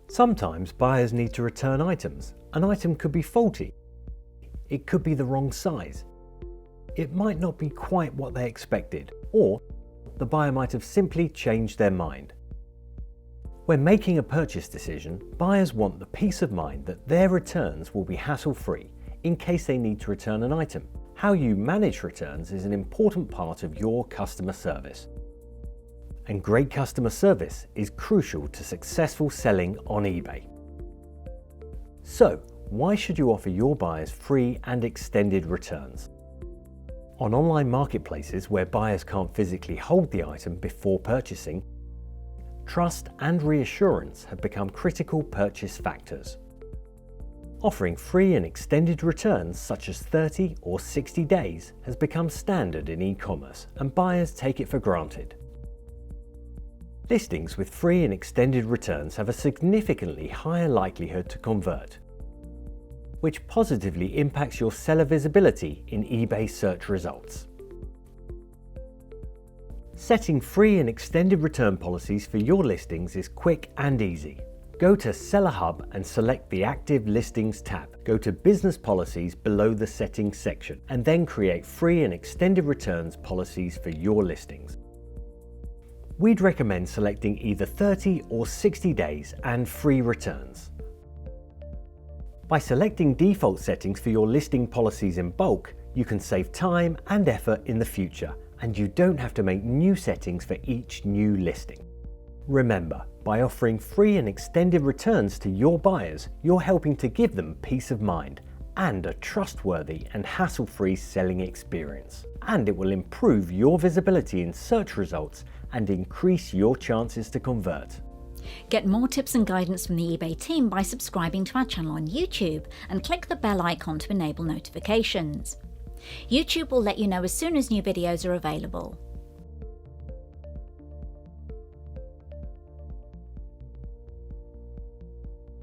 Sometimes buyers need to return items. An item could be faulty. It could be the wrong size. It might not be quite what they expected, or the buyer might have simply changed their mind. When making a purchase decision, buyers want the peace of mind that their returns will be hassle-free in case they need to return an item. How you manage returns is an important part of your customer service. And great customer service is crucial to successful selling on eBay. So, why should you offer your buyers free and extended returns? On online marketplaces where buyers can't physically hold the item before purchasing, trust and reassurance have become critical purchase factors. Offering free and extended returns such as 30 or 60 days has become standard in e-commerce, and buyers take it for granted. Listings with free and extended returns have a significantly higher likelihood to convert, which positively impacts your seller visibility in eBay search results. Setting free and extended return policies for your listings is quick and easy. Go to Seller Hub and select the Active Listings tab. Go to Business Policies below the Settings section, and then create free and extended returns policies for your listings. We'd recommend selecting either 30 or 60 days and free returns. By selecting default settings for your listing policies in bulk, you can save time and effort in the future, and you don't have to make new settings for each new listing. Remember, by offering free and extended returns to your buyers, you're helping to give them peace of mind and a trustworthy and hassle-free selling experience. And it will improve your visibility in search results and increase your chances to convert. Get more tips and guidance from the eBay team by subscribing to our channel on YouTube and click the bell icon to enable notifications. YouTube will let you know as soon as new videos are available.